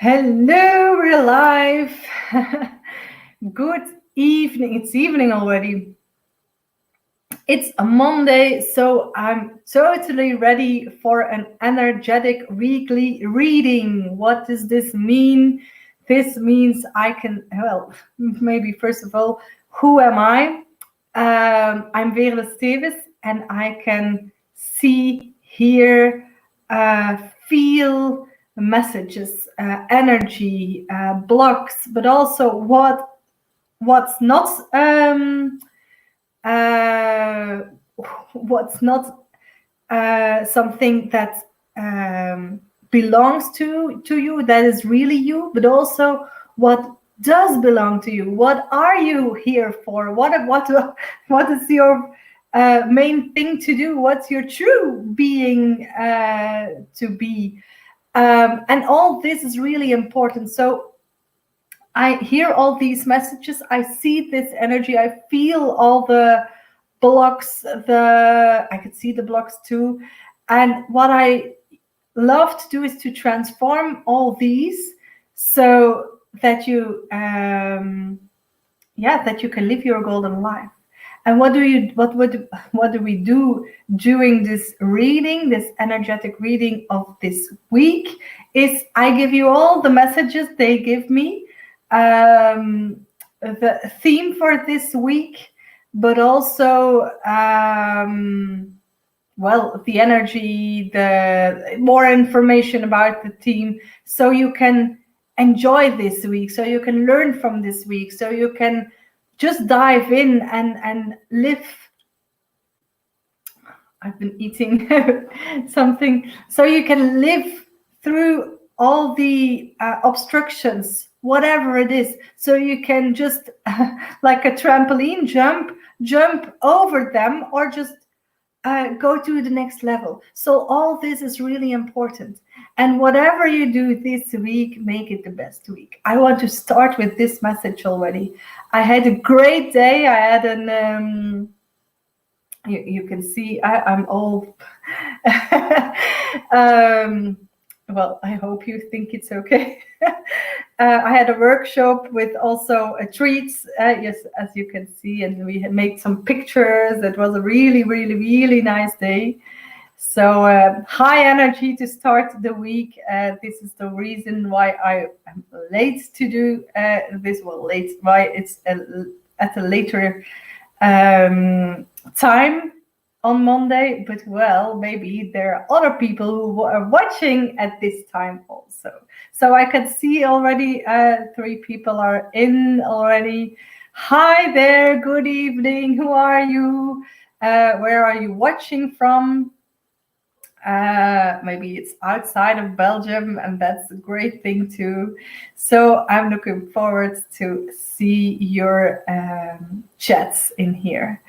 Hello, real life. Good evening. It's evening already. It's a Monday, so I'm totally ready for an energetic weekly reading. What does this mean? This means I can, well, maybe first of all, who am I? I'm Veerle Steves, and I can see, hear, feel messages, energy, blocks, but also what's not uh, what's not something that belongs to you, that is really you, but also what does belong to you. What are you here for? What is your main thing to do? What's your true being to be? And all this is really important. So I hear all these messages. I see this energy. I feel all the blocks. I could see the blocks too. And what I love to do is to transform all these so that you, that you can live your golden life. And what do we do during this reading, this energetic reading of this week? Is I give you all the messages they give me, the theme for this week, but also the energy, the more information about the team, so you can enjoy this week, so you can learn from this week, so you can just dive in and live. I've been eating something, so you can live through all the obstructions, whatever it is, so you can just like a trampoline jump over them, or just go to the next level. So all this is really important. And whatever you do this week, make it the best week. I want to start with this message already. I had a great day. I had an you can see I'm all well, I hope you think it's okay. I had a workshop with also treats, yes, as you can see, and we had made some pictures. It was a really, really, really nice day. So high energy to start the week. This is the reason why I am late to do this. Well, late, why it's at a later time on Monday, but well, maybe there are other people who are watching at this time also. So I can see already 3 people are in already. Hi there, good evening. Who are you? Where are you watching from? Maybe it's outside of Belgium, and that's a great thing too. So I'm looking forward to see your chats in here.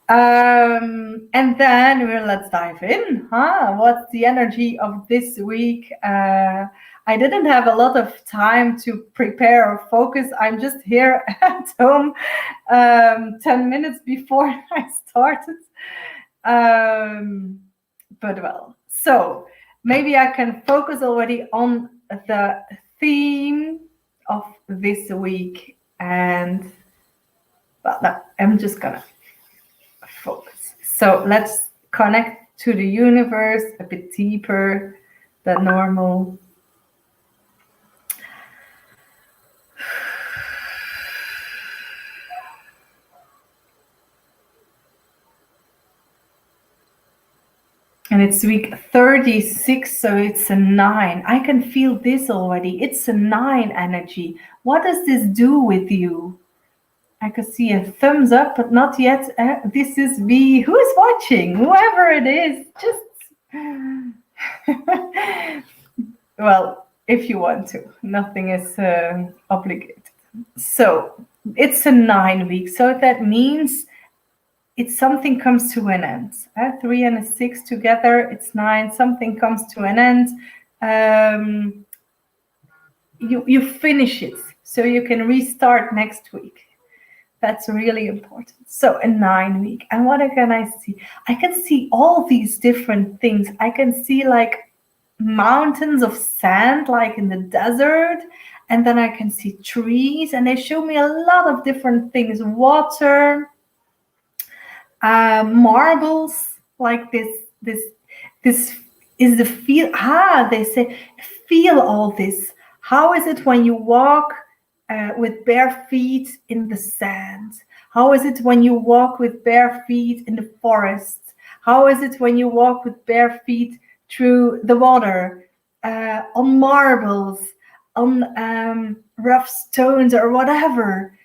And then let's dive in. What's the energy of this week? I didn't have a lot of time to prepare or focus. I'm just here at home 10 minutes before I started. But well, so maybe I can focus already on the theme of this week. And well, no, I'm just gonna focus. So let's connect to the universe a bit deeper than normal. And it's week 36, so it's a 9. I can feel this already. It's a 9 energy. What does this do with you? I could see a thumbs up, but not yet. This is me. Who is watching? Whoever it is, just well, if you want to. Nothing is obligated. So it's a 9 week. So that means it's something comes to an end. 3 and a 6 together, it's 9. Something comes to an end. You finish it, so you can restart next week. That's really important. So a 9 week. And what can I see? I can see all these different things. I can see like mountains of sand, like in the desert, and then I can see trees, and they show me a lot of different things: water, marbles, like this is the feel. They say feel all this. How is it when you walk with bare feet in the sand? How is it when you walk with bare feet in the forest? How is it when you walk with bare feet through the water, on marbles, on rough stones or whatever?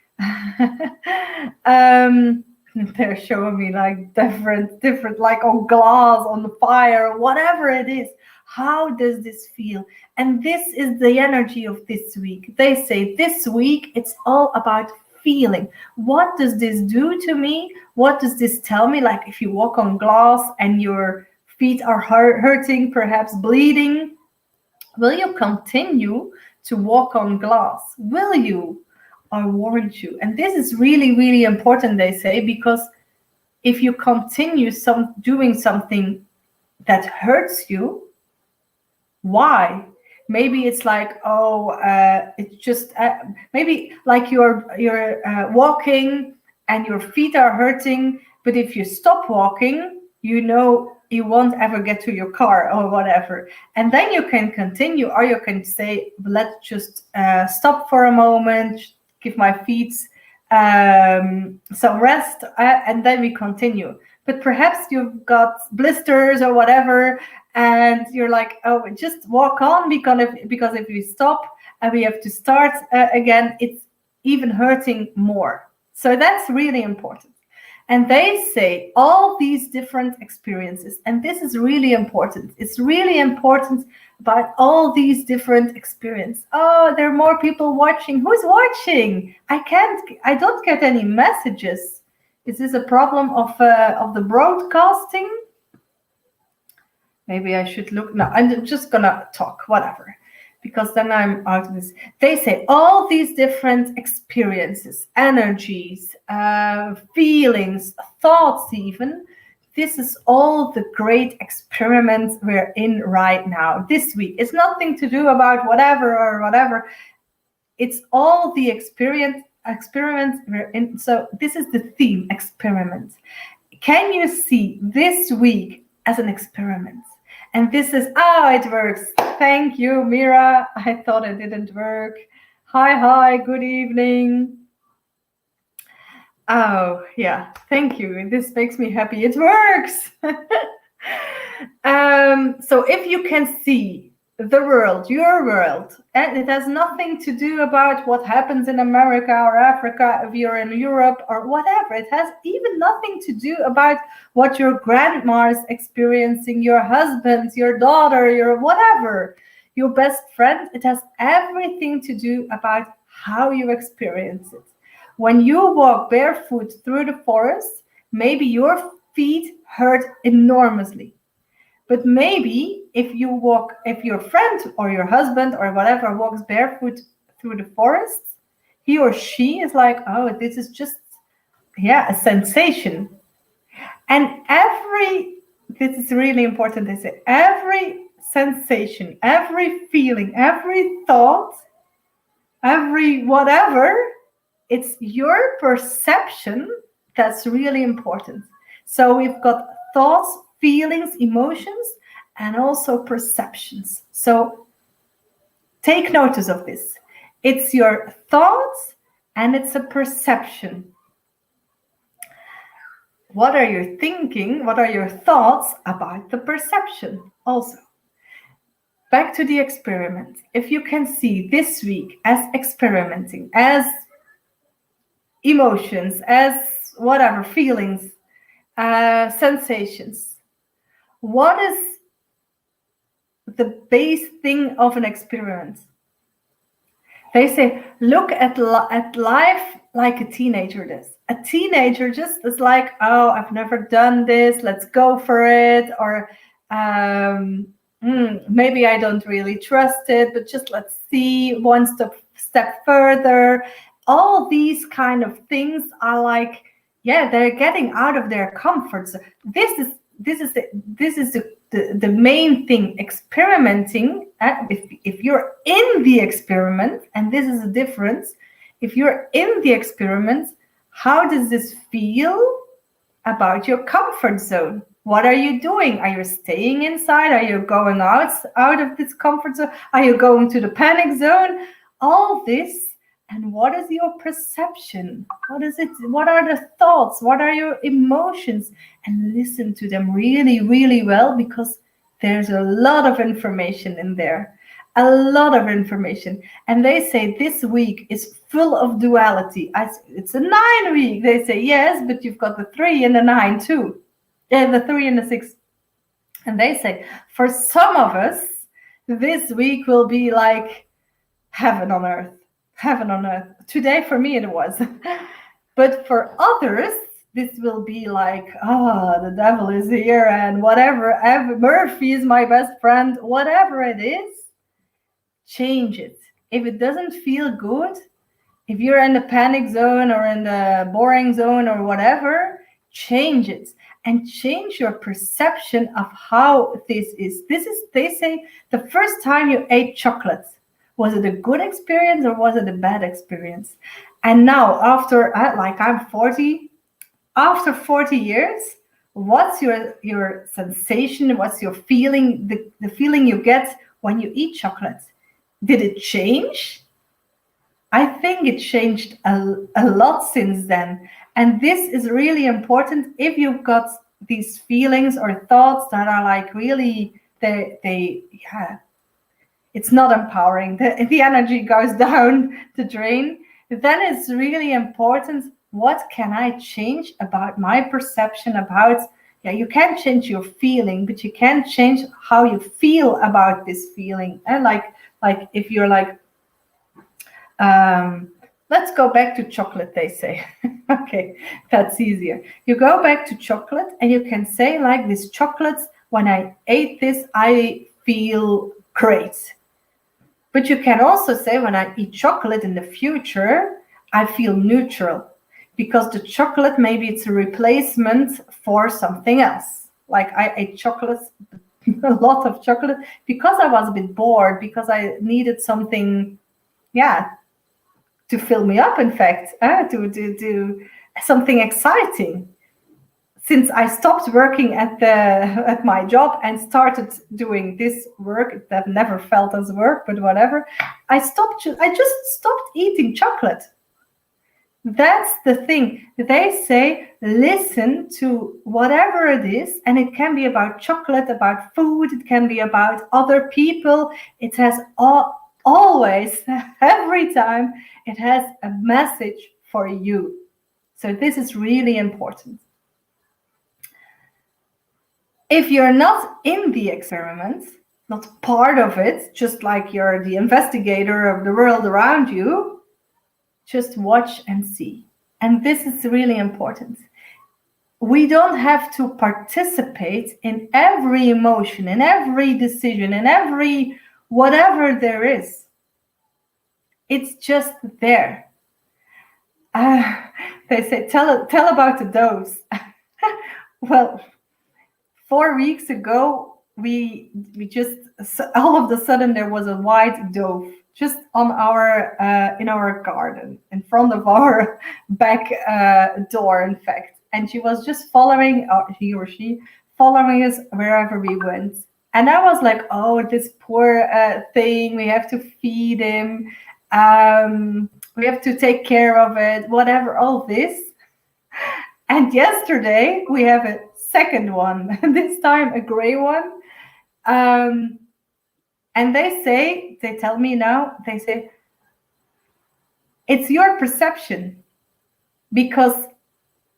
They're showing me like different, like on glass, on the fire, whatever it is. How does this feel? And this is the energy of this week. They say this week it's all about feeling. What does this do to me? What does this tell me? Like if you walk on glass and your feet are hurting, perhaps bleeding, will you continue to walk on glass? Will you? I warned you. And this is really, really important, they say, because if you continue doing something that hurts you, why? Maybe it's like, it's just maybe like you're walking and your feet are hurting, but if you stop walking, you won't ever get to your car or whatever, and then you can continue, or you can say, let's just stop for a moment, give my feet some rest, and then we continue. But perhaps you've got blisters or whatever, and you're like, oh, just walk on, because if we stop and we have to start again, it's even hurting more. So that's really important. And they say all these different experiences, and this is really important. It's really important about all these different experiences. Oh, there are more people watching. Who's watching? I don't get any messages. Is this a problem of the broadcasting? Maybe I should look. No, I'm just gonna talk, whatever, because then I'm out of this. They say all these different experiences, energies, feelings, thoughts even. This is all the great experiments we're in right now. This week, it's nothing to do about whatever. It's all the experiments we're in. So this is the theme: experiment. Can you see this week as an experiment? And this is, it works. Thank you, Mira. I thought it didn't work. Hi, good evening. Oh, yeah, thank you. This makes me happy. It works. So if you can see the world, your world, and it has nothing to do about what happens in America or Africa, if you're in Europe or whatever. It has even nothing to do about what your grandma is experiencing, your husband, your daughter, your whatever, your best friend. It has everything to do about how you experience it. When you walk barefoot through the forest, maybe your feet hurt enormously. But maybe if your friend or your husband or whatever walks barefoot through the forest, he or she is like, oh, this is just, a sensation. And this is really important, they say, every sensation, every feeling, every thought, every whatever, it's your perception that's really important. So we've got thoughts, feelings, emotions, and also perceptions. So take notice of this. It's your thoughts and it's a perception. What are you thinking? What are your thoughts about the perception also? Back to the experiment. If you can see this week as experimenting, as emotions, as whatever, feelings, sensations, what is the base thing of an experiment? They say, look at life like a teenager does. A teenager just is like, oh, I've never done this, let's go for it. Or maybe I don't really trust it, but just let's see, one step further. All these kind of things are like, they're getting out of their comfort zone. This is the the main thing, experimenting. If you're in the experiment, and this is a difference, if you're in the experiment, how does this feel about your comfort zone? What are you doing? Are you staying inside? Are you going out of this comfort zone? Are you going to the panic zone? All this. And what is your perception? What are the thoughts? What are your emotions? And listen to them really, really well, because there's a lot of information in there. A lot of information. And they say this week is full of duality. It's a 9 week. They say, yes, but you've got the 3 and the 9 too. Yeah, the 3 and the 6. And they say, for some of us, this week will be like heaven on earth. Heaven on earth. Today for me it was. But for others, this will be like, the devil is here and whatever. Murphy is my best friend. Whatever it is, change it. If it doesn't feel good, if you're in the panic zone or in the boring zone or whatever, change it. And change your perception of how this is. They say, the first time you ate chocolate, was it a good experience or was it a bad experience? And now, after, I'm 40, after 40 years, what's your sensation? What's your feeling, the feeling you get when you eat chocolate? Did it change? I think it changed a lot since then. And this is really important. If you've got these feelings or thoughts that are like really, it's not empowering. The energy goes down the drain. Then it's really important. What can I change about my perception about, you can't change your feeling, but you can change how you feel about this feeling. And like if you're like, let's go back to chocolate, they say. Okay, that's easier. You go back to chocolate and you can say like, this chocolate, when I ate this, I feel great. But you can also say, when I eat chocolate in the future, I feel neutral, because the chocolate, maybe it's a replacement for something else. Like I ate chocolate, a lot of chocolate, because I was a bit bored, because I needed something, to fill me up, in fact, to do something exciting. Since I stopped working at my job and started doing this work that never felt as work, but whatever, I just stopped eating chocolate. That's the thing. They say, listen to whatever it is, and it can be about chocolate, about food, it can be about other people. It has always, every time, it has a message for you. So this is really important. If you're not in the experiment, not part of it, just like you're the investigator of the world around you, just watch and see. And this is really important. We don't have to participate in every emotion, in every decision, in every whatever there is. It's just there. They say, tell about the dose. Well, 4 weeks ago, we just, all of a sudden there was a white dove just on our in our garden, in front of our back door, in fact. And she was just following, he or she, following us wherever we went. And I was like, oh, this poor thing, we have to feed him. We have to take care of it, whatever, all this. And yesterday we have a second one, this time a gray one. And they tell me now, they say, it's your perception, because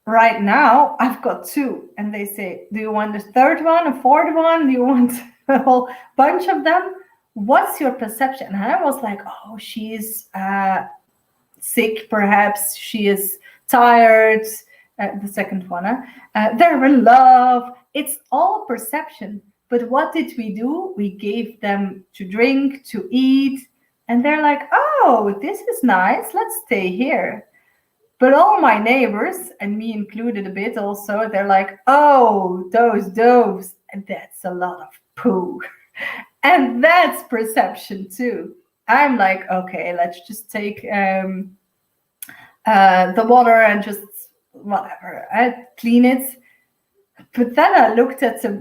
right now I've got 2. And they say, do you want a third one, a fourth one? Do you want a whole bunch of them? What's your perception? And I was like, oh, she is sick, perhaps. She is tired. The second one, they're in love. It's all perception. But what did we do? We gave them to drink, to eat. And they're like, oh, this is nice. Let's stay here. But all my neighbors, and me included a bit also, they're like, oh, those doves, And that's a lot of poo. And that's perception too. I'm like, okay, let's just take the water and just whatever, I clean it. But then I looked at the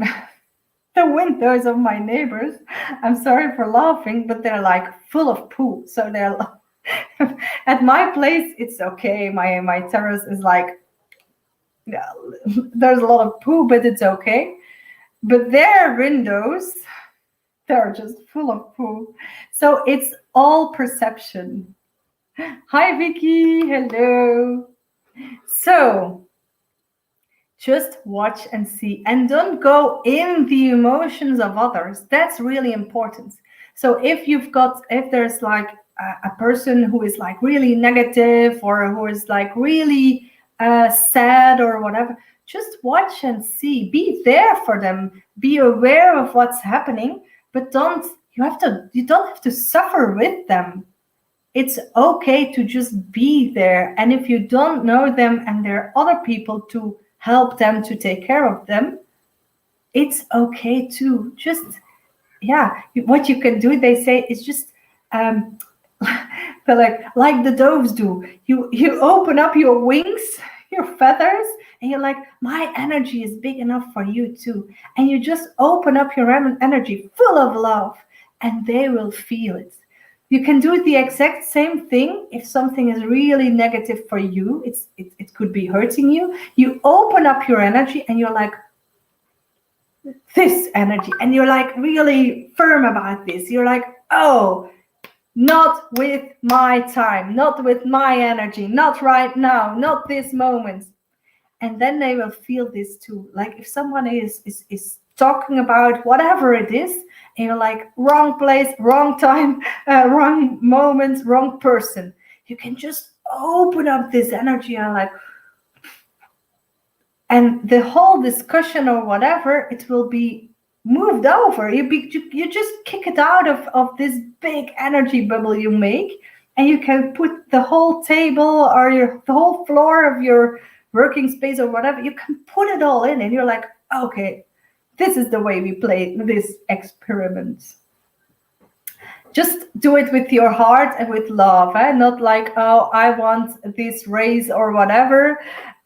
windows of my neighbors. I'm sorry for laughing, but they're like full of poo. So they're at my place, it's okay. My terrace is like, yeah, there's a lot of poo, but it's okay. But their windows, they're just full of poo. So it's all perception. Hi, Vicky. Hello. So just watch and see, and don't go in the emotions of others. That's really important. So if there's like a person who is like really negative, or who is like really sad or whatever, just watch and see. Be there for them. Be aware of what's happening, but you don't have to suffer with them. It's okay to just be there. And if you don't know them and there are other people to help them, to take care of them, it's okay too. Just, yeah, what you can do, they say, is just like the doves do. You open up your wings, your feathers, and you're like, my energy is big enough for you too. And you just open up your energy full of love, and they will feel it. You can do the exact same thing if something is really negative for you. It could be hurting you. You open up your energy and you're like, this energy, and you're like really firm about this. You're like, oh, not with my time, not with my energy, not right now, not this moment. And then they will feel this too. Like if someone is talking about whatever it is, and you're like, wrong place, wrong time, wrong moment, wrong person, you can just open up this energy and like, and the whole discussion or whatever, it will be moved over. You just kick it out of this big energy bubble you make, and you can put the whole table or the whole floor of your working space or whatever, you can put it all in, and you're like, okay, this is the way we play this experiment. Just do it with your heart and with love, not like, oh, I want this raise or whatever.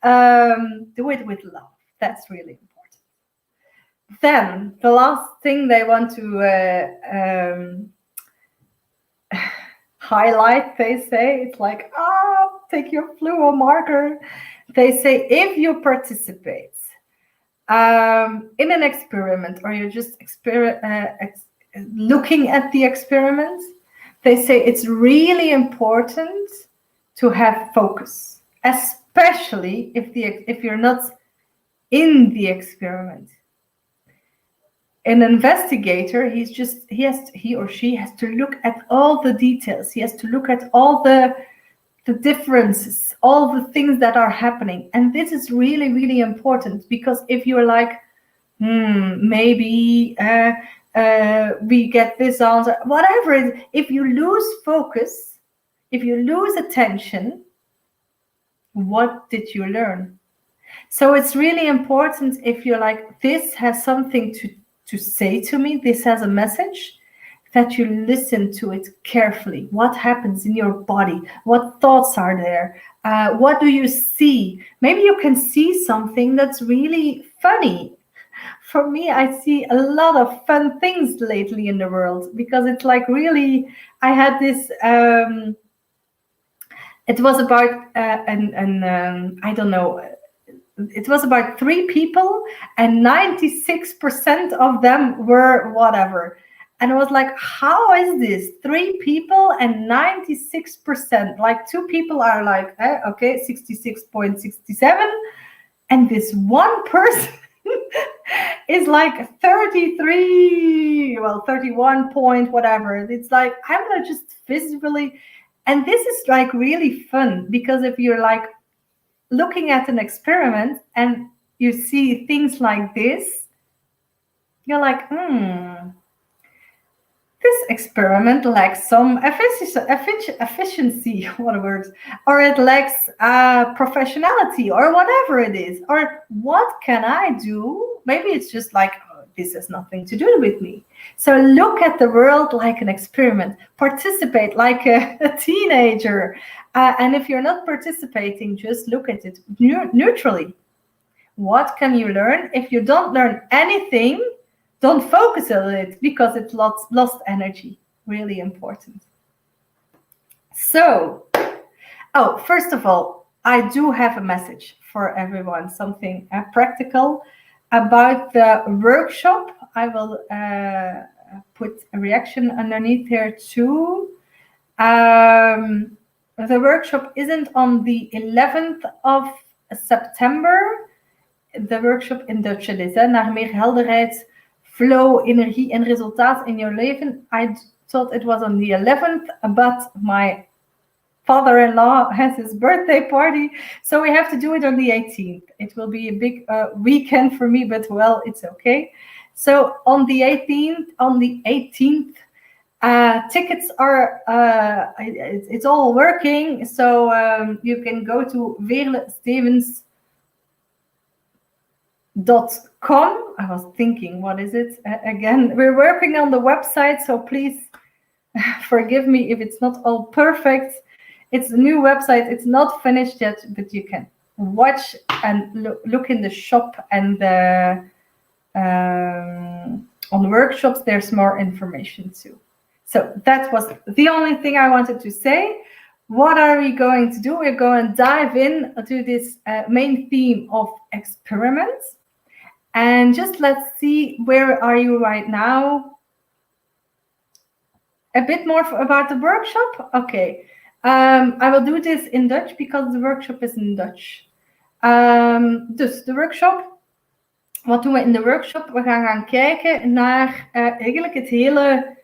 Do it with love. That's really important. Then the last thing they want to highlight, they say, it's like, take your fluo marker. They say, if you participate in an experiment, or you're just looking at the experiment, they say it's really important to have focus, especially if you're not in the experiment. An investigator, he or she has to look at all the details. He has to look at all the differences, all the things that are happening. And this is really, really important, because if you're like, maybe we get this answer, whatever it is, if you lose focus, if you lose attention, what did you learn? So it's really important, if you're like, this has something to say to me, this has a message, that you listen to it carefully. What happens in your body? What thoughts are there? What do you see? Maybe you can see something that's really funny. For me, I see a lot of fun things lately in the world, because it's like really, I had this, it was about, I don't know, it was about 3 people, and 96% of them were whatever. And I was like, how is this? 3 people and 96%. Like 2 people are like, okay, 66.67. And this one person is like 33, well, 31 point, whatever. It's like, I'm gonna just visibly, and this is like really fun, because if you're like looking at an experiment and you see things like this, you're like, this experiment lacks some efficiency, what words, or it lacks professionality, or whatever it is, or what can I do? Maybe it's just like, this has nothing to do with me. So look at the world like an experiment. Participate like a teenager. And if you're not participating, just look at it neutrally. What can you learn? If you don't learn anything, don't focus on it because it's lost energy. Really important. So, first of all, I do have a message for everyone, something practical about the workshop. I will put a reaction underneath here too. The workshop isn't on the 11th of September. De workshop in Dutch is naar meer helderheid, flow, energie en resultaat in your leven. I thought it was on the 11th, but my father-in-law has his birthday party, so we have to do it on the 18th. It will be a big weekend for me, but well, it's okay. So on the 18th, tickets are it's all working, so you can go to veerlestevens.com. I was thinking, what is it again? We're working on the website, so please forgive me if it's not all perfect. It's a new website. It's not finished yet, but you can watch and look in the shop and on workshops. There's more information too. So that was the only thing I wanted to say. What are we going to do? We're going to dive in to this main theme of experiments. And just let's see, where are you right now? A bit more about the workshop? Okay. I will do this in Dutch because the workshop is in Dutch. Dus de workshop. Wat doen we in de workshop? We gaan kijken naar eigenlijk het hele...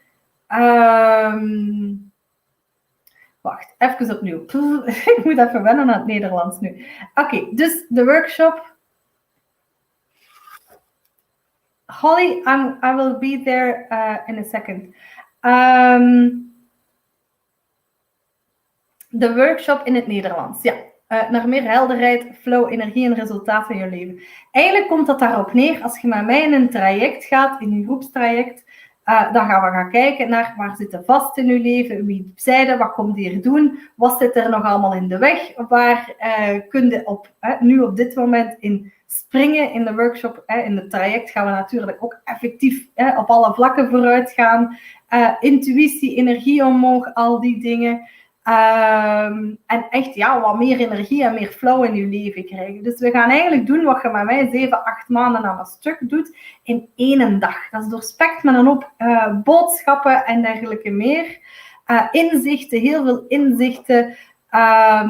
wacht, even opnieuw. Ik moet even wennen aan het Nederlands nu. Oké, dus de workshop. Holly, I will be there in a second. De workshop in het Nederlands, ja. Naar meer helderheid, flow, energie en resultaten in je leven. Eigenlijk komt dat daarop neer, als je met mij in een traject gaat, in een groepstraject, dan gaan we gaan kijken naar waar zit er vast in je leven, wie zei dat, wat komt hier doen, wat zit er nog allemaal in de weg, waar kun je nu op dit moment in springen. In de workshop, in het traject gaan we natuurlijk ook effectief op alle vlakken vooruit gaan. Intuïtie, energie omhoog, al die dingen. En echt, ja, wat meer energie en meer flow in je leven krijgen. Dus we gaan eigenlijk doen wat je met mij 7, 8 maanden aan een stuk doet in 1 dag. Dat is doorspekt met een hoop boodschappen en dergelijke meer. Inzichten, heel veel inzichten.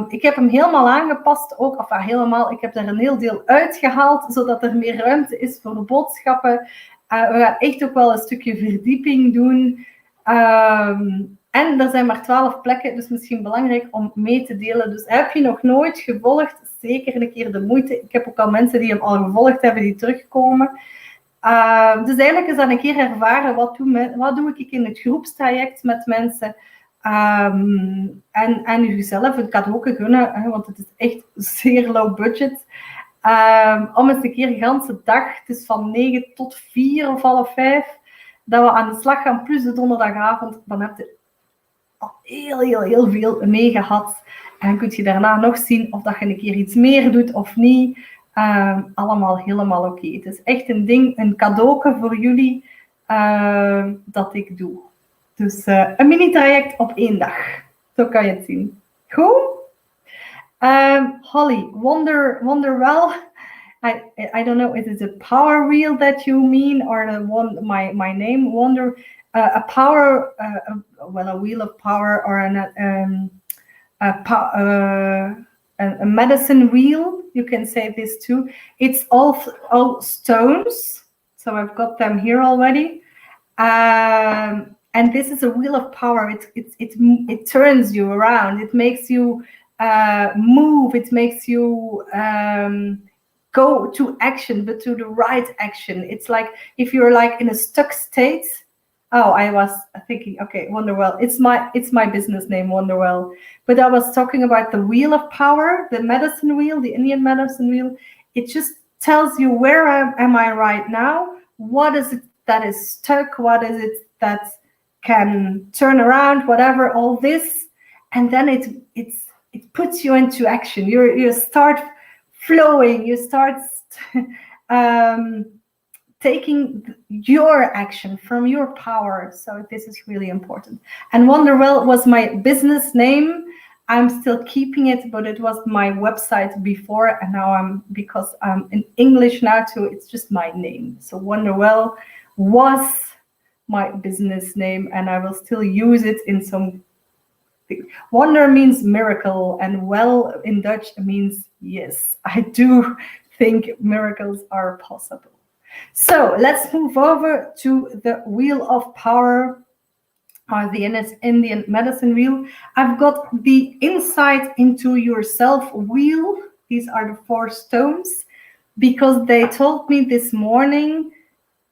Ik heb hem helemaal aangepast ook, of helemaal, ik heb er een heel deel uitgehaald, zodat er meer ruimte is voor de boodschappen. We gaan echt ook wel een stukje verdieping doen. En er zijn maar 12 plekken, dus misschien belangrijk om mee te delen. Dus heb je nog nooit gevolgd, zeker een keer de moeite. Ik heb ook al mensen die hem al gevolgd hebben, die terugkomen. Dus eigenlijk is dat een keer ervaren, wat doe ik in het groepstraject met mensen. En jezelf het cadeau gunnen, want het is echt zeer low budget. Om eens een keer de hele dag, het is van 9 tot 4 of half 5, dat we aan de slag gaan, plus de donderdagavond, dan heb je al heel veel mee gehad. En dan kun je daarna nog zien of dat je een keer iets meer doet of niet. Allemaal helemaal oké. Het is echt een ding, een cadeauke voor jullie dat ik doe. Dus een mini-traject op 1 dag. Zo kan je het zien. Goed? Holly, Wonderwheel. I don't know, is it a power wheel that you mean, or the one, my name, Wonder, a power, a wheel of power, or a medicine wheel. You can say this too. It's all stones, so I've got them here already. And this is a wheel of power. It turns you around. It makes you move. It makes you go to action, but to the right action. It's like if you're like in a stuck state. Oh, I was thinking, okay, Wonderwheel. It's my business name, Wonderwheel. But I was talking about the wheel of power, the medicine wheel, the Indian medicine wheel. It just tells you where am I right now? what is it that is stuck, what is it that can turn around, whatever, all this, and then it puts you into action. You start flowing, you start taking your action from your power. So this is really important. And Wonderwheel was my business name. I'm still keeping it, but it was my website before, and now because I'm in English now too, it's just my name. So Wonderwheel was my business name, and I will still use it in some. Wonder means miracle, and well in Dutch means yes. I do think miracles are possible. So let's move over to the Wheel of Power, or the Indian medicine wheel. I've got the Insight into Yourself wheel. These are the 4 stones, because they told me this morning,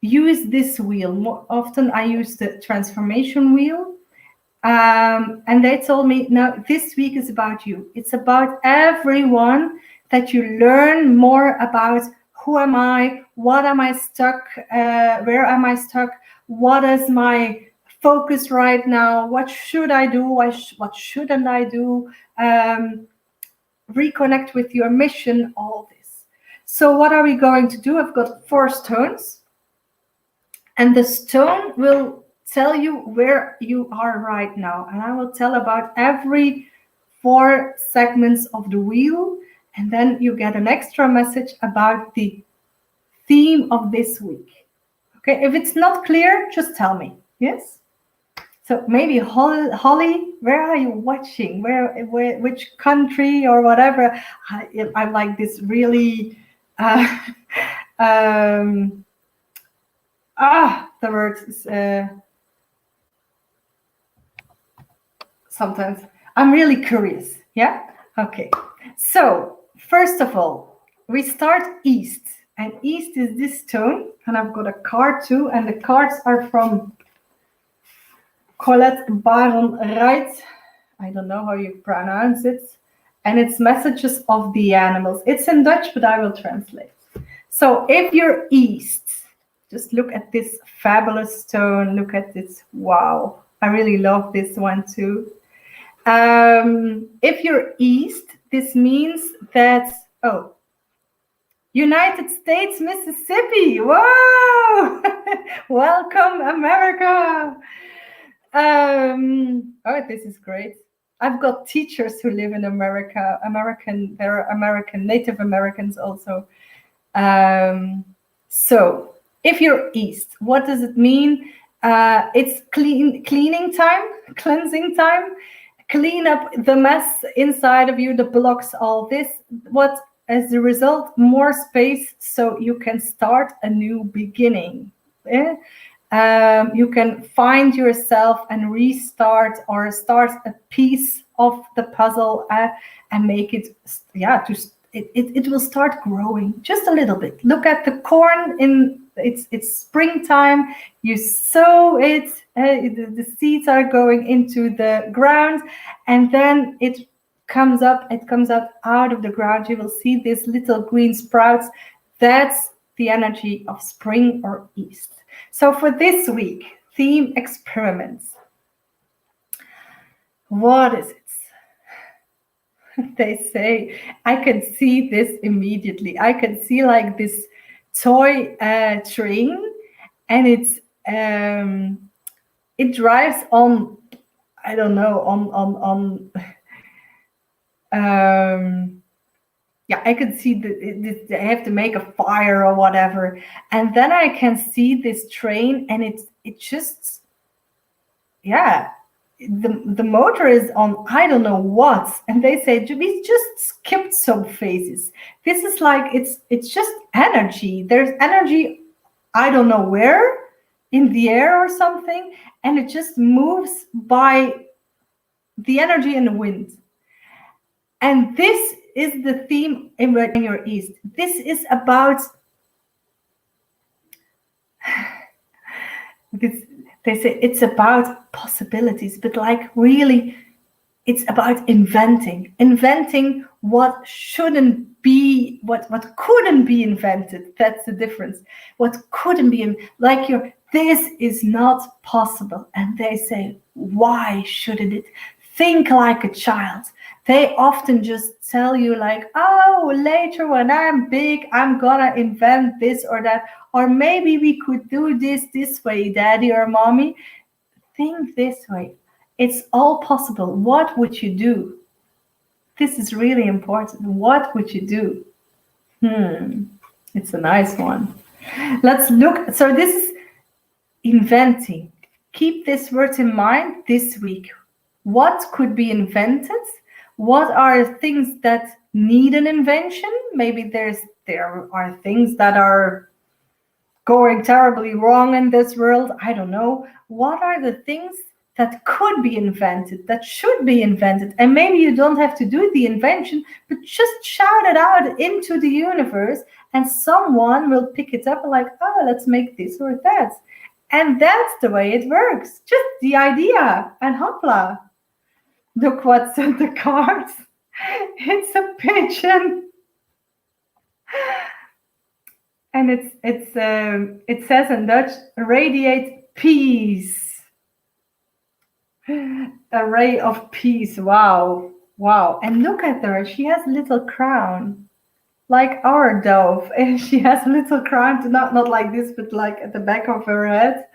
use this wheel. More often I use the transformation wheel. And they told me, now this week is about you. It's about everyone, that you learn more about who am I, what am I stuck, where am I stuck, what is my focus right now, what should I do, what shouldn't I do, reconnect with your mission, all this. So what are we going to do? I've got 4 stones, and the stone will tell you where you are right now, and I will tell about every 4 segments of the wheel, and then you get an extra message about the theme of this week. Okay, if it's not clear, just tell me. Yes. So maybe Holly, where are you watching? Where which country or whatever? I like this really. The words. Sometimes I'm really curious. Yeah. Okay. So first of all, we start east, and east is this stone, and I've got a card too, and the cards are from Colette Baron Wright. I don't know how you pronounce it, and it's messages of the animals. It's in Dutch, but I will translate. So if you're east, just look at this fabulous stone. Look at this. Wow. I really love this one too. If you're east, this means that, United States, Mississippi. Whoa! Welcome, America. This is great. I've got teachers who live in America. There are American, Native Americans also. So if you're east, what does it mean? It's cleansing time. Clean up the mess inside of you, the blocks, all this. What, as a result, more space so you can start a new beginning. Yeah? You can find yourself and restart, or start a piece of the puzzle and make it, it will start growing just a little bit. Look at the corn it's springtime. You sow it, the seeds are going into the ground, and then it comes up out of the ground. You will see these little green sprouts. That's the energy of spring or east. So for this week, theme experiments. What is it? They say, I can see this immediately. I can see like this toy train, and it drives on, I don't know, on I can see they have to make a fire or whatever, and then I can see this train, and it just, the motor is on, I don't know what, and they say we just skipped some phases. This is like, it's just energy. There's energy, I don't know where, in the air or something, and it just moves by the energy in the wind. And this is the theme in your east. This is about this. They say it's about possibilities, but like really, it's about inventing what shouldn't be, what couldn't be invented. That's the difference. What couldn't be, like this is not possible. And they say, why shouldn't it? Think like a child. They often just tell you like, oh, later when I'm big, I'm gonna invent this or that. Or maybe we could do this way, daddy or mommy. Think this way. It's all possible. What would you do? This is really important. What would you do? It's a nice one. Let's look. So this is inventing. Keep this word in mind this week. What could be invented? What are things that need an invention? Maybe there are things that are going terribly wrong in this world. I don't know. What are the things that could be invented, that should be invented? And maybe you don't have to do the invention, but just shout it out into the universe and someone will pick it up like, oh, let's make this or that. And that's the way it works. Just the idea and hopla. Look what's in the cards. It's a pigeon. And it says in Dutch, radiate peace. A ray of peace. Wow. And look at her. She has a little crown, like our dove. And she has a little crown, not like this, but like at the back of her head.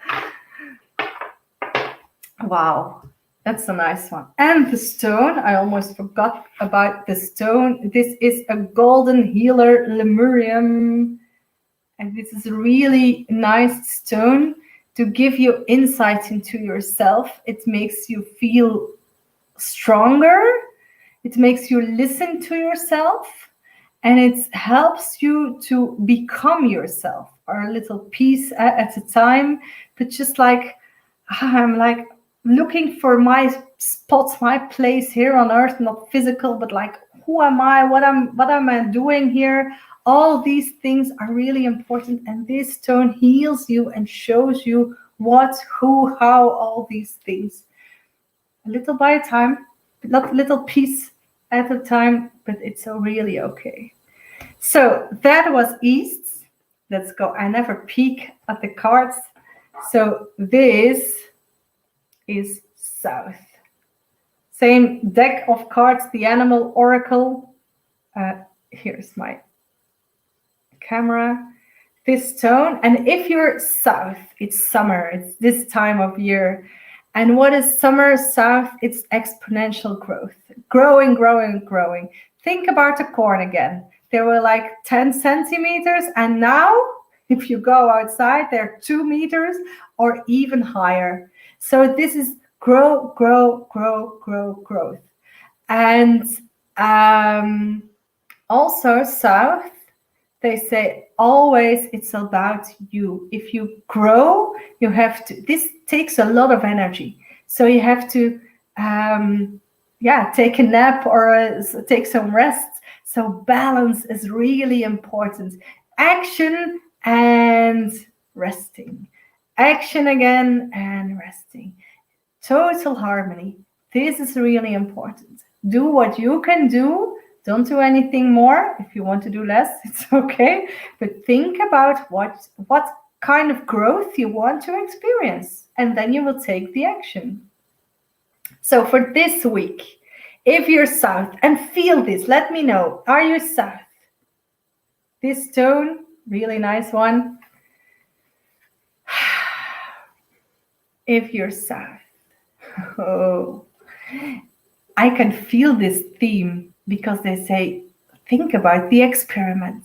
Wow. That's a nice one. And the stone, I almost forgot about the stone. This is a golden healer lemurium. And this is a really nice stone to give you insight into yourself. It makes you feel stronger. It makes you listen to yourself. And it helps you to become yourself, or a little piece at a time. But just like, I'm like looking for my spot, my place here on earth, not physical, but like, who am I? What am I doing here? All these things are really important, and this stone heals you and shows you what, who, how, all these things. A little by a time, not a little piece at a time, but it's really okay. So that was east. Let's go. I never peek at the cards. So this is south. Same deck of cards, the animal oracle. Here's my camera. This stone, and if you're south, it's summer, it's this time of year. And what is summer south? It's exponential growth, growing. Think about the corn again. They were like 10 centimeters, and now if you go outside, they're 2 meters or even higher. So this is growth. And also south, they say always it's about you. If you grow, you have to, this takes a lot of energy. So you have to, take a nap or take some rest. So balance is really important. Action and resting. Action again and resting. Total harmony. This is really important. Do what you can do. Don't do anything more. If you want to do less, it's okay. But think about what kind of growth you want to experience, and then you will take the action. So for this week, if you're south and feel this, let me know. Are you south? This stone, really nice one. If you're south, oh, I can feel this theme. Because they say, think about the experiment.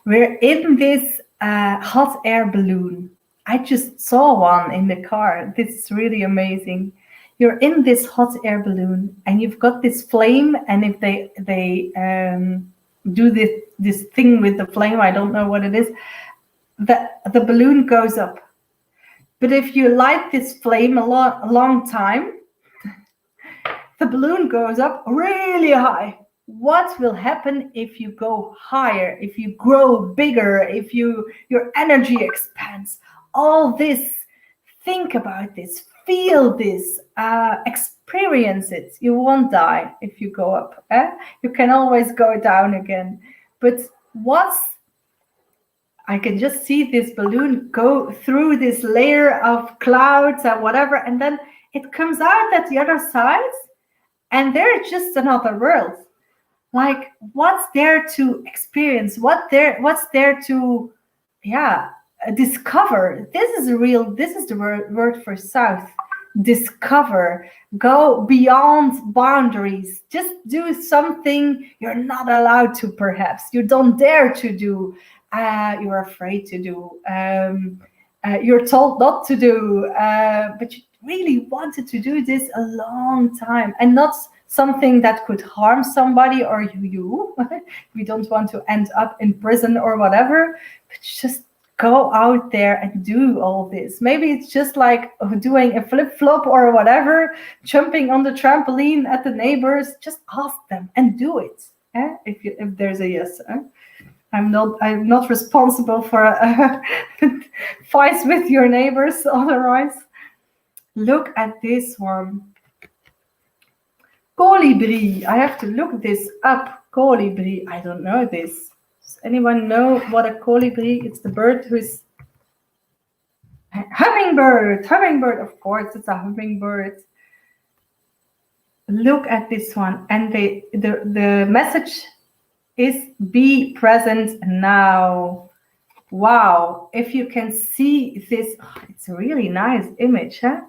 We're in this hot air balloon. I just saw one in the car. This is really amazing. You're in this hot air balloon and you've got this flame. And if they do this thing with the flame, I don't know what it is, the balloon goes up. But if you light this flame a long time, the balloon goes up really high. What will happen if you go higher, if you grow bigger, if your energy expands? All this, think about this, feel this, experience it. You won't die if you go up. You can always go down again. But what's I can just see this balloon go through this layer of clouds and whatever, and then it comes out at the other side, and there's just another world. Like, what's there to experience? What's there to, yeah, discover? This is the word for South. Discover, go beyond boundaries, just do something you're not allowed to, perhaps you don't dare to do, you're afraid to do, you're told not to do, but you really wanted to do this a long time, and not something that could harm somebody or you. We don't want to end up in prison or whatever, but just go out there and do all this. Maybe it's just like doing a flip-flop or whatever, jumping on the trampoline at the neighbors. Just ask them and do it. If there's a yes. I'm not responsible for fights with your neighbors otherwise. Look at this one. Colibri. I have to look this up. Colibri. I don't know this. Does anyone know what a colibri? It's the bird who's hummingbird. Hummingbird, of course, it's a hummingbird. Look at this one, and the message is be present now. Wow! If you can see this, it's a really nice image, huh?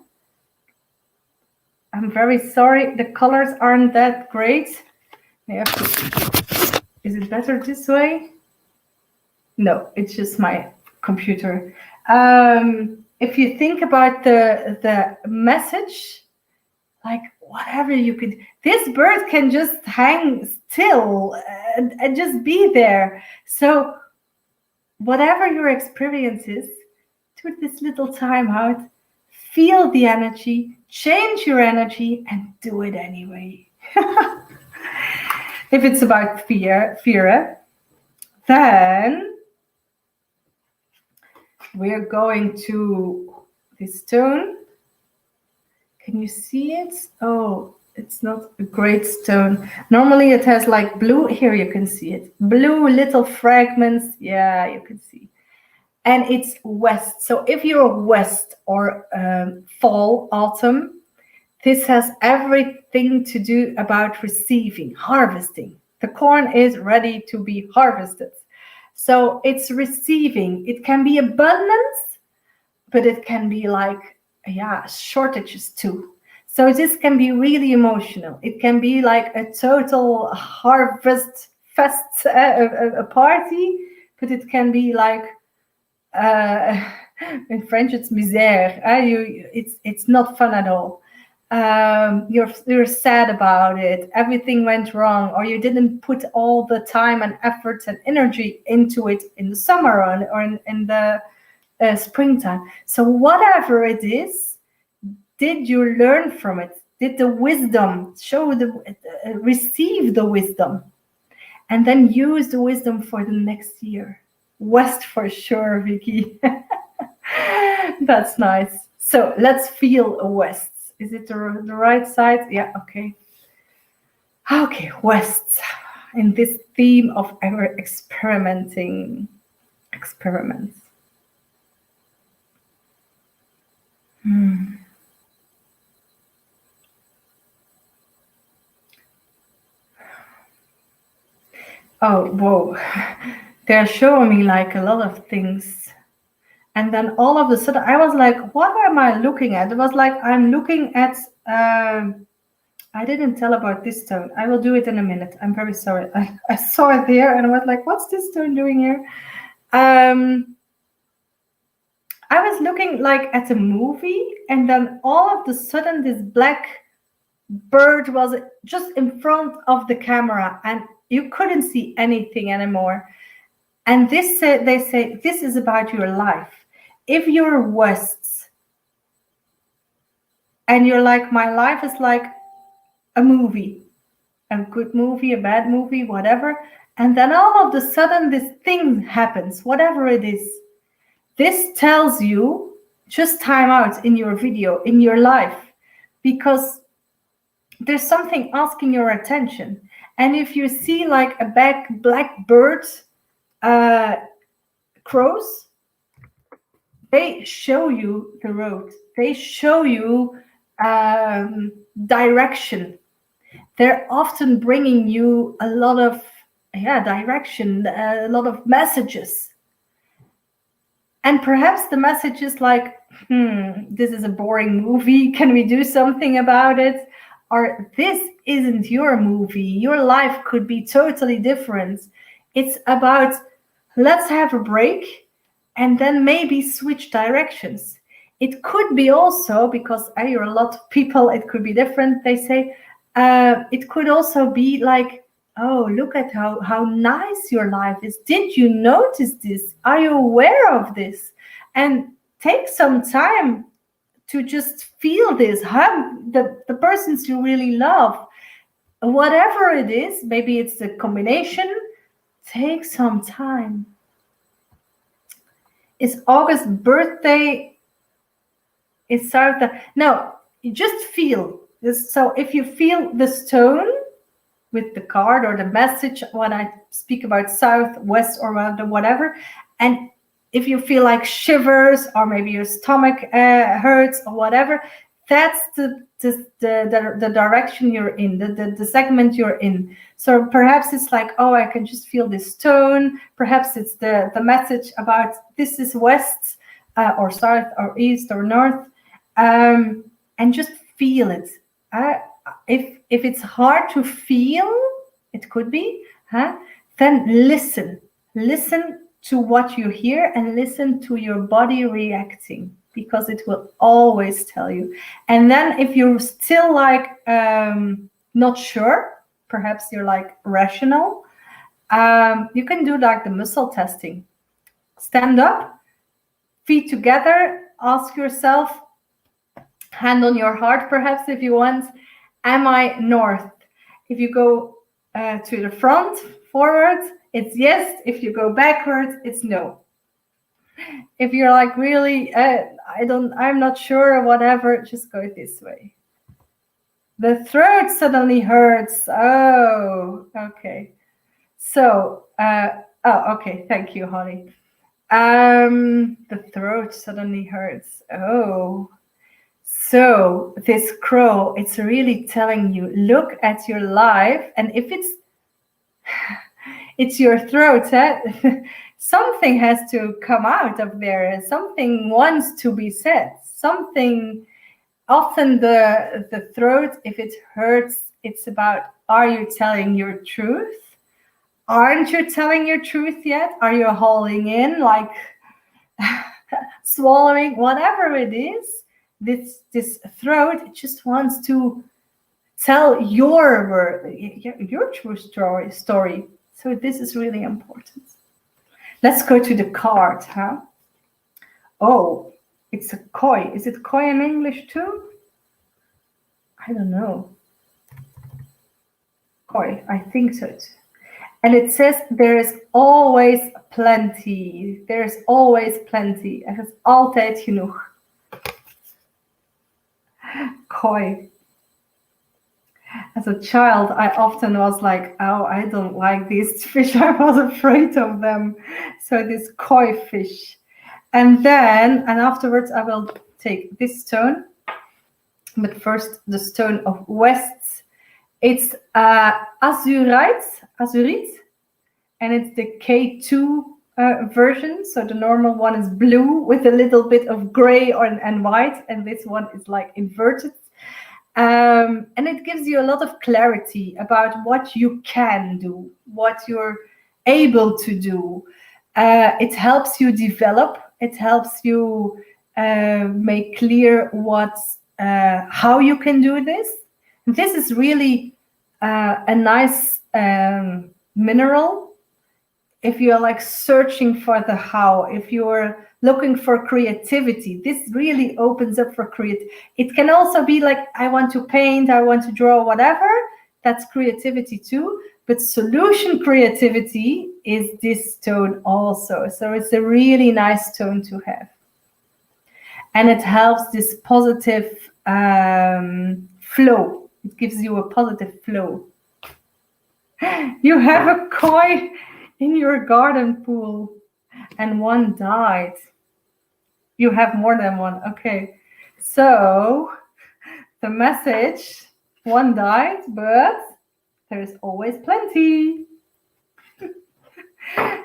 I'm very sorry, the colors aren't that great. Is it better this way? No, it's just my computer. If you think about the message, like whatever you could, this bird can just hang still and just be there. So whatever your experience is, take this little time out, feel the energy, change your energy, and do it anyway. If it's about fear, then we're going to this stone. Can you see it? Oh, it's not a great stone. Normally it has like blue. Here you can see it. Blue little fragments. Yeah, you can see. And it's west. So if you're west or fall, autumn, this has everything to do about receiving, harvesting. The corn is ready to be harvested. So it's receiving. It can be abundance, but it can be like, shortages too. So this can be really emotional. It can be like a total harvest fest, a party, but it can be like, in French it's misère. It's not fun at all. You're sad about it. Everything went wrong, or you didn't put all the time and effort and energy into it in the summer or in the springtime. So whatever it is, did you learn from it? Did the wisdom receive the wisdom, and then use the wisdom for the next year? West for sure, Vicky. That's nice. So let's feel a west. Is it the right side? Yeah, okay. Okay, west. In this theme of ever experiments. Oh, whoa. They're showing me like a lot of things. And then all of a sudden I was like, what am I looking at? It was like, I'm looking at, I didn't tell about this stone. I will do it in a minute. I'm very sorry. I saw it there and I was like, what's this stone doing here? I was looking like at a movie, and then all of a sudden this black bird was just in front of the camera and you couldn't see anything anymore. And they say, this is about your life. If you're West and you're like, my life is like a movie, a good movie, a bad movie, whatever. And then all of a sudden this thing happens, whatever it is. This tells you just time out in your video, in your life, because there's something asking your attention. And if you see like a black bird, crows, they show you the road. They show you direction. They're often bringing you a lot of direction, a lot of messages. And perhaps the message is like, this is a boring movie. Can we do something about it? Or this isn't your movie. Your life could be totally different. It's about, let's have a break and then maybe switch directions. It could be also, because I hear a lot of people, it could be different. They say, it could also be like, oh, look at how nice your life is. Did you notice this? Are you aware of this? And take some time to just feel this. Hug the persons you really love. Whatever it is, maybe it's a combination. Take some time. Is August's birthday? Is Sarah? No, you just feel this. So if you feel the stone with the card or the message when I speak about south, west, or whatever, and if you feel like shivers or maybe your stomach hurts or whatever, that's the direction you're in, the segment you're in. So perhaps it's like, oh, I can just feel this tone. Perhaps it's the message about this is west or south or east or north, and just feel it. If it's hard to feel, it could be, then listen to what you hear and listen to your body reacting, because it will always tell you. And then if you're still like not sure, perhaps you're like rational, you can do like the muscle testing. Stand up, feet together, ask yourself, hand on your heart perhaps if you want, am I north? If you go to the front, forward, it's yes. If you go backwards, it's no. If you're like really, I'm not sure or whatever, just go this way. The throat suddenly hurts. Oh, okay. So, okay. Thank you, Holly. The throat suddenly hurts. Oh. So this crow, it's really telling you, look at your life, and if it's your throat, something has to come out of there. Something wants to be said. Something, often the throat, if it hurts, it's about, are you telling your truth? Aren't you telling your truth yet? Are you holding in, like swallowing, whatever it is? This throat, it just wants to tell your true story. So this is really important. Let's go to the card, Oh, it's a koi. Is it koi in English too? I don't know. Koi, I think so too. And it says there is always plenty. There is always plenty. Er is altijd genoeg. Koi. As a child, I often was like, oh, I don't like these fish. I was afraid of them. So this koi fish. And afterwards, I will take this stone. But first, the stone of West. It's azurite, and it's the K2 version. So the normal one is blue with a little bit of gray and white, and this one is like inverted. And it gives you a lot of clarity about what you can do, what you're able to do. It helps you develop. It helps you make clear how you can do this. This is really a nice mineral if you're like searching for the how, if you're looking for creativity. This really opens up for creativity. It can also be like, I want to paint, I want to draw, whatever. That's creativity too. But solution creativity is this stone also. So it's a really nice stone to have. And it helps this positive flow. It gives you a positive flow. You have a koi in your garden pool and one died. You have more than one. Okay. So the message, one died, but there's always plenty.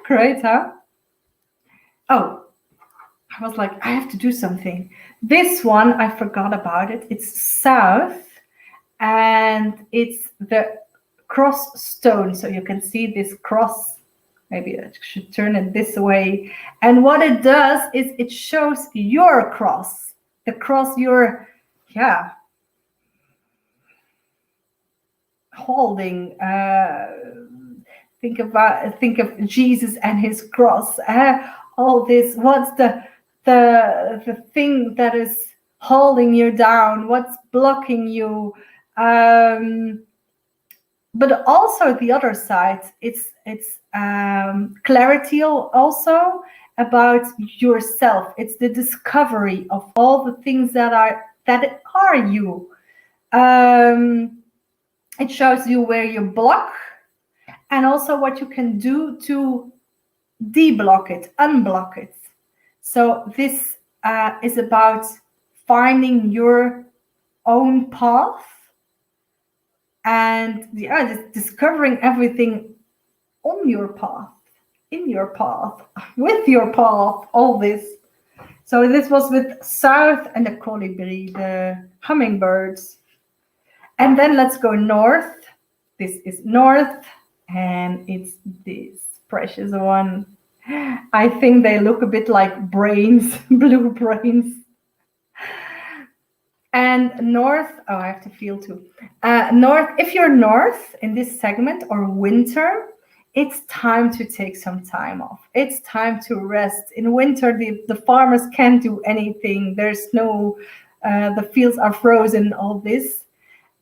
Great, huh? Oh, I was like, I have to do something. This one, I forgot about it. It's south and it's the cross stone. So you can see this cross. Maybe I should turn it this way. And what it does is it shows your cross, the cross you're, holding. Think of Jesus and his cross. All this. What's the thing that is holding you down? What's blocking you? But also the other side, it's clarity also about yourself. It's the discovery of all the things that are you. It shows you where you block and also what you can do to deblock it, unblock it. So this is about finding your own path and discovering everything on your path, in your path, with your path, all this. So this was with south and the colibri, the hummingbirds. And then let's go north. This is north and it's this precious one. I think they look a bit like brains, blue brains. And north, oh, I have to feel too. North, if you're north in this segment or winter, it's time to take some time off. It's time to rest. In winter, the farmers can't do anything. There's no, the fields are frozen, all this.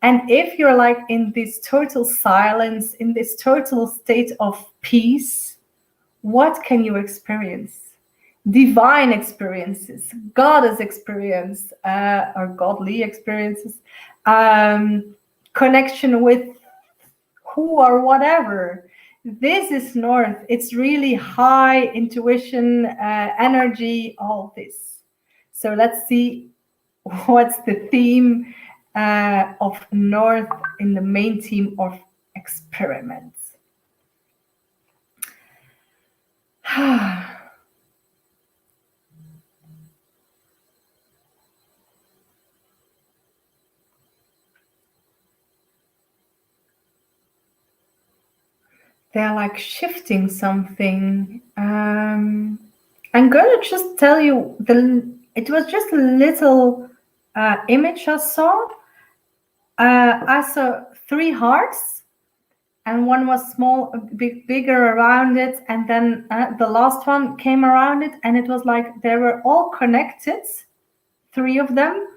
And if you're like in this total silence, in this total state of peace, what can you experience? Divine experiences, goddess experience, or godly experiences, connection with who or whatever. This is north. It's really high intuition, energy, all this. So let's see what's the theme of north in the main theme of experiments. They're like shifting something. I'm gonna just tell you it was just a little image I saw. I saw 3 hearts, and one was small, a bit bigger around it, and then the last one came around it, and it was like they were all connected, 3 of them,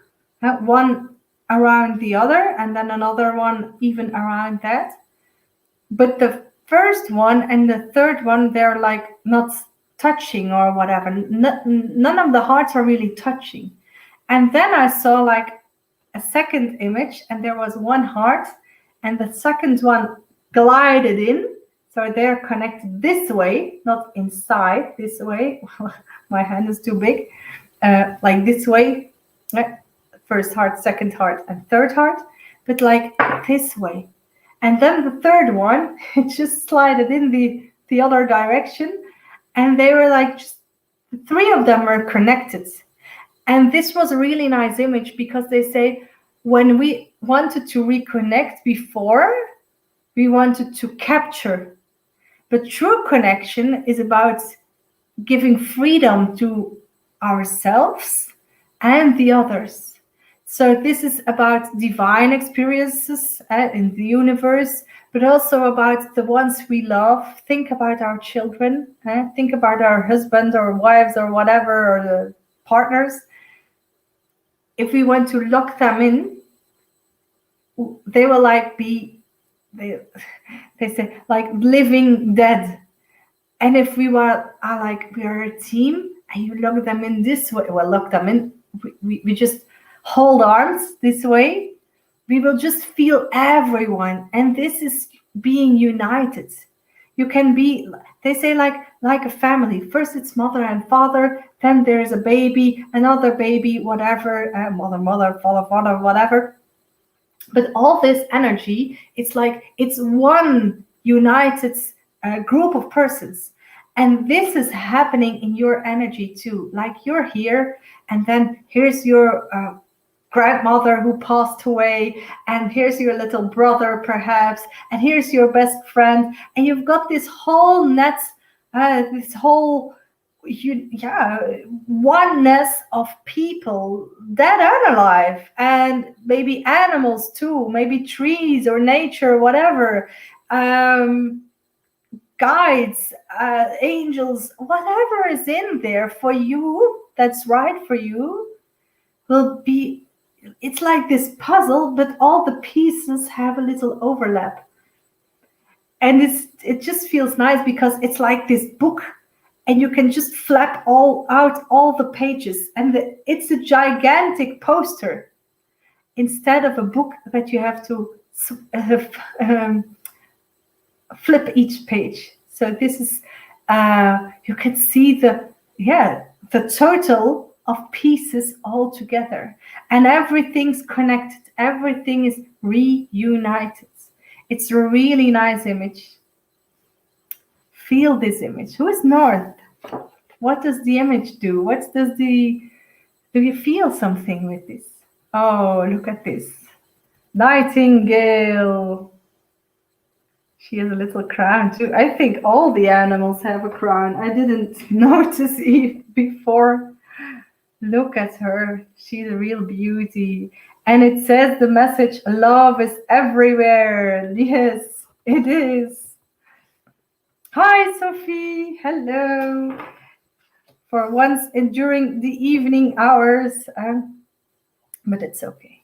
one around the other, and then another one even around that. But the first one and the third one, they're like not touching or whatever. None of the hearts are really touching. And then I saw like a second image, and there was one heart, and the second one glided in. So they're connected this way, not inside, this way. My hand is too big. Like this way. First heart, second heart, and third heart. But like this way. And then the third one, it just slided in the other direction. And they were like, just 3 of them were connected. And this was a really nice image because they say, when we wanted to reconnect before, we wanted to capture. But true connection is about giving freedom to ourselves and the others. So this is about divine experiences in the universe, but also about the ones we love. Think about our children. Think about our husband or wives or whatever, or the partners. If we want to lock them in, they will like they say like living dead. And if we are a team and you lock them in this way, well, lock them in, we just hold arms this way, we will just feel everyone. And this is being united. You can be, they say, like a family. First it's mother and father, then there's a baby, another baby, whatever, mother, father, whatever. But all this energy, it's like it's one united group of persons. And this is happening in your energy too. Like you're here, and then here's your grandmother who passed away, and here's your little brother perhaps, and here's your best friend, and you've got this whole net, this whole oneness of people, dead and alive, and maybe animals too, maybe trees or nature, whatever, guides, angels, whatever is in there for you, that's right for you, will be. It's like this puzzle, but all the pieces have a little overlap. And it just feels nice because it's like this book, and you can just flap all the pages, and it's a gigantic poster instead of a book that you have to flip each page. So this is you can see the total of pieces all together, and everything's connected, everything is reunited. It's a really nice image. Feel this image. Who is North? What does the image do? Do you feel something with this? Oh, look at this. Nightingale. She has a little crown too. I think all the animals have a crown. I didn't notice it before. Look at her. She's a real beauty. And it says the message, love is everywhere. Yes, it is. Hi, Sophie. Hello. For once during the evening hours, but it's okay.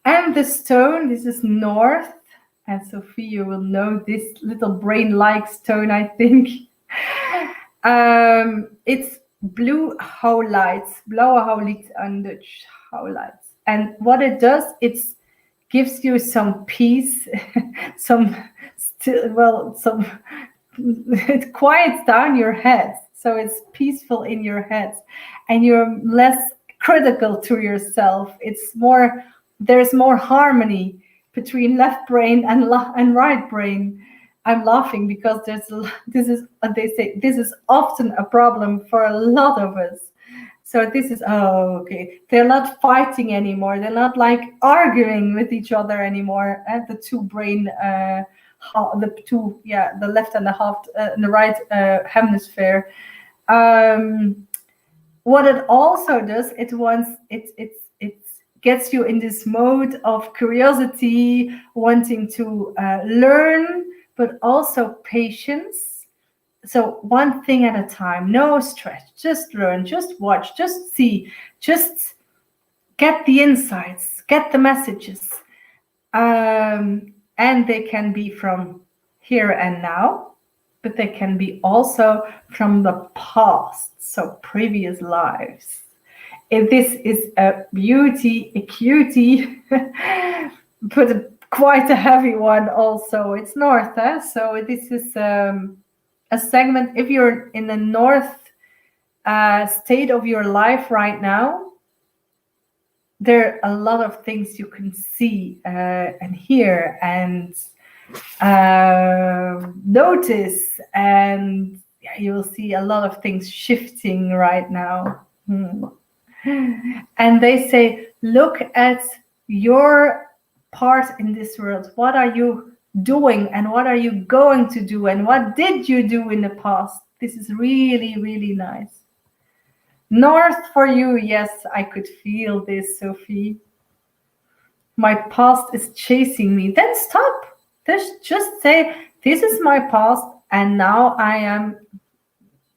And the stone, this is North. And Sophie, you will know this little brain-like stone, I think. It's blue lights, blauwe light on Dutch, lights. And what it does, it gives you some peace, it quiets down your head. So it's peaceful in your head, and you're less critical to yourself. There's more harmony between left brain and right brain. I'm laughing because this is often a problem for a lot of us. So this is, okay. They're not fighting anymore. They're not like arguing with each other anymore. And the two brain, the left and the right hemisphere. What it also does, it gets you in this mode of curiosity, wanting to learn, but also patience. So one thing at a time, no stress, just learn, just watch, just see, just get the insights, get the messages. And they can be from here and now, but they can be also from the past, so previous lives. If this is a beauty, a cutie, but quite a heavy one also. It's North, so this is a segment. If you're in the North state of your life right now, there are a lot of things you can see and hear and notice, and you will see a lot of things shifting right now. And they say, look at your part in this world. What are you doing, and what are you going to do, and what did you do in the past? This is really, really nice. North for you. Yes, I could feel this, Sophie. My past is chasing me. Then stop. Just say, this is my past, and now I am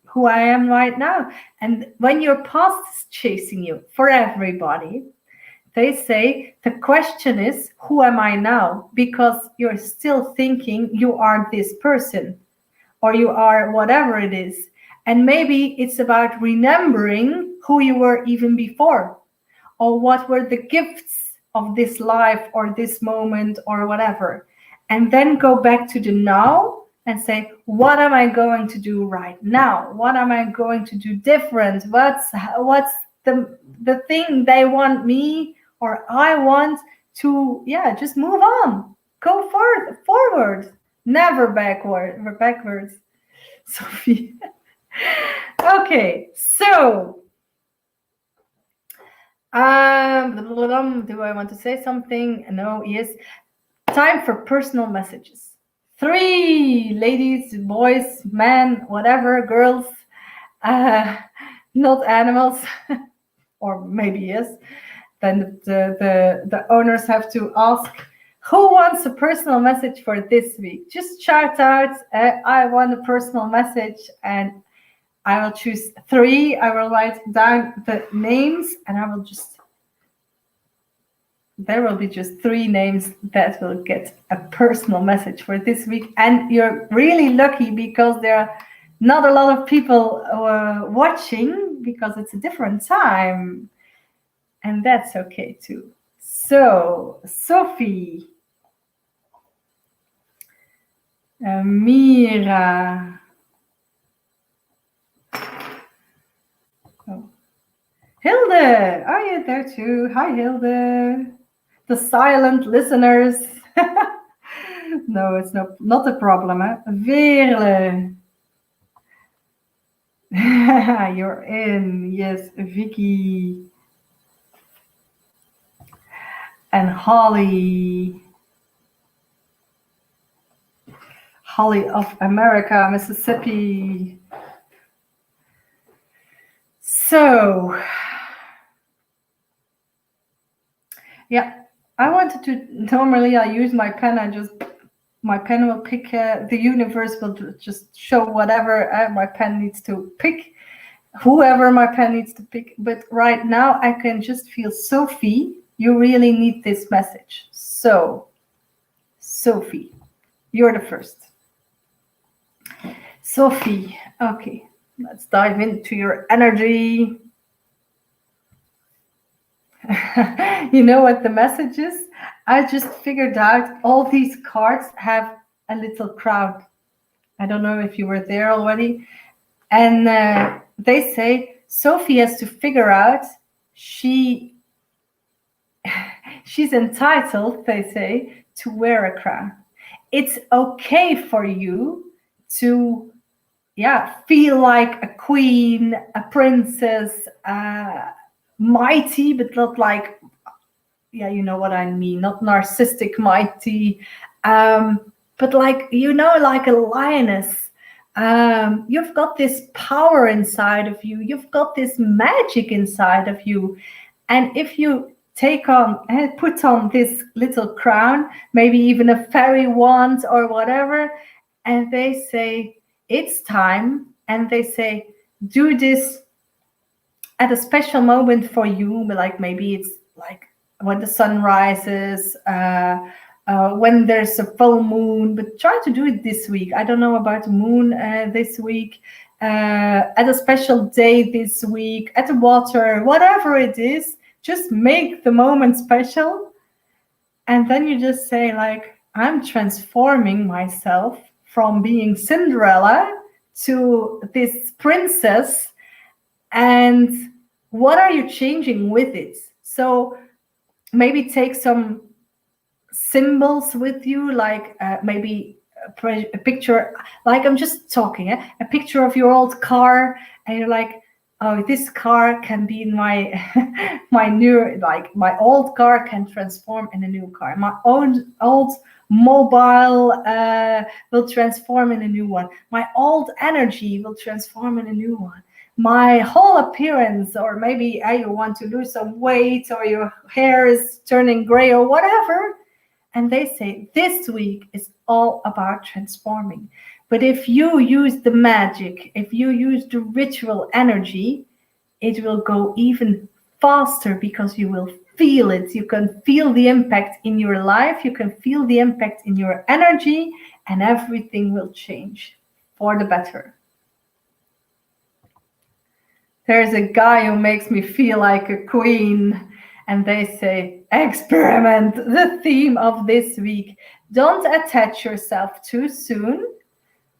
who I am right now. And when your past is chasing you, for everybody, they say the question is, who am I now? Because you're still thinking you are this person, or you are whatever it is. And maybe it's about remembering who you were even before, or what were the gifts of this life or this moment or whatever. and then go back to the now and say, what am I going to do right now? What am I going to do different? What's the thing they want me or I want to, just move on. Go forward, never backwards. Sophie. Okay, so do I want to say something? No, yes. Time for personal messages. 3 ladies, boys, men, whatever, girls, not animals, or maybe yes. Then the owners have to ask, who wants a personal message for this week? Just shout out, I want a personal message, and I will choose 3. I will write down the names, and there will be just 3 names that will get a personal message for this week. And you're really lucky because there are not a lot of people watching because it's a different time. And that's okay too. So, Sophie, Mira, Hilde, are you there too? Hi, Hilde. The silent listeners. No, it's not a problem. Veerle. You're in. Yes, Vicky. And Holly. Holly of America, Mississippi. So, yeah, I wanted to, normally I use my pen, my pen will pick, the universe will just show whatever my pen needs to pick, whoever my pen needs to pick. But right now I can just feel, Sophie, you really need this message. So, Sophie, you're the first. Sophie, okay, let's dive into your energy. You know what the message is? I just figured out all these cards have a little crown. I don't know if you were there already. And they say Sophie has to figure out she's entitled, they say, to wear a crown. It's okay for you to feel like a queen, a princess, mighty, but not like, you know what I mean, not narcissistic mighty, but like, like a lioness. You've got this power inside of you. You've got this magic inside of you. And if you put on this little crown, maybe even a fairy wand or whatever, and they say, it's time, and they say, do this at a special moment for you, like maybe it's like when the sun rises, when there's a full moon, but try to do it this week. I don't know about the moon this week, at a special day this week, at the water, whatever it is, just make the moment special. And then you just say, like, I'm transforming myself from being Cinderella to this princess, and what are you changing with it? So maybe take some symbols with you, like maybe a picture, like I'm just talking, a picture of your old car, and you're like, oh, this car can be my my new, like my old car can transform in a new car. My old mobile will transform in a new one. My old energy will transform in a new one. My whole appearance, or maybe you want to lose some weight, or your hair is turning gray or whatever. And they say this week is all about transforming. But if you use the magic, if you use the ritual energy, it will go even faster because you will feel it. You can feel the impact in your life. You can feel the impact in your energy, and everything will change for the better. There's a guy who makes me feel like a queen, and they say, Experiment, the theme of this week. Don't attach yourself too soon,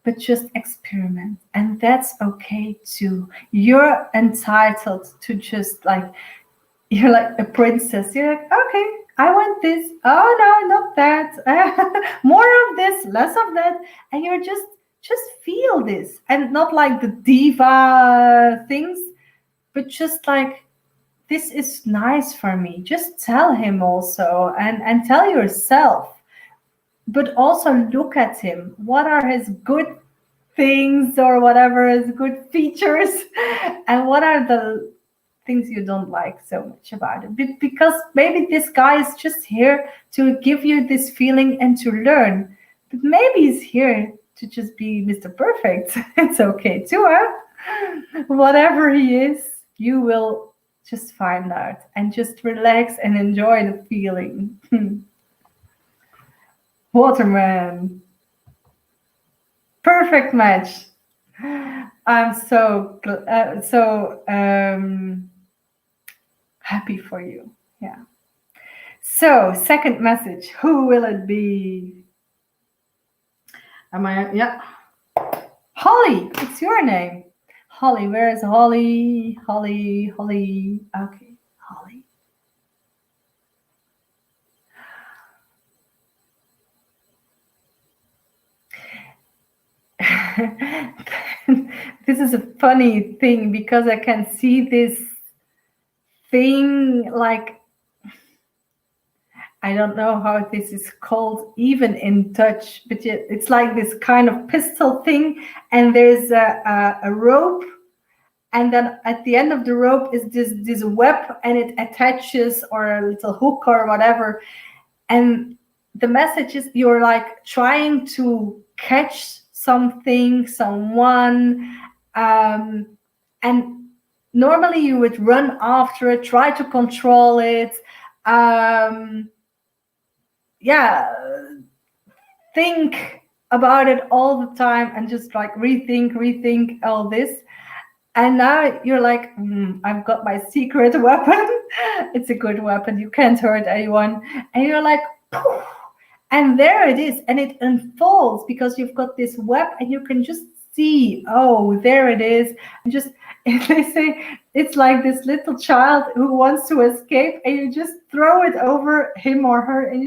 but just experiment. And that's okay too. You're entitled to just like, you're like a princess. You're like, okay, I want this. Oh no, not that. More of this, less of that. And you're just feel this. And not like the diva things, but just like, this is nice for me. Just tell him also, and tell yourself, but also look at him. What are his good things, or whatever his good features, and what are the things you don't like so much about it? Because maybe this guy is just here to give you this feeling and to learn, but maybe he's here to just be Mr. Perfect. It's okay too, huh? Whatever he is, you will just find out, and just relax and enjoy the feeling. Waterman. Perfect match. I'm so happy for you. Yeah. So, second message. Who will it be? Am I? Yeah. Holly. It's your name. Holly. Where is Holly? Holly. Holly. Okay. Holly. This is a funny thing because I can see this thing, like, I don't know how this is called even in Dutch, but it's like this kind of pistol thing, and there's a rope, and then at the end of the rope is this web, and it attaches, or a little hook or whatever, and the message is you're like trying to catch something, someone, and normally you would run after it, try to control it, yeah, think about it all the time, and just like rethink all this. And now you're like, I've got my secret weapon. It's a good weapon. You can't hurt anyone. And you're like, poof, and there it is. And it unfolds because you've got this web, and you can just see, oh, there it is. And just, they say it's like this little child who wants to escape, and you just throw it over him or her, and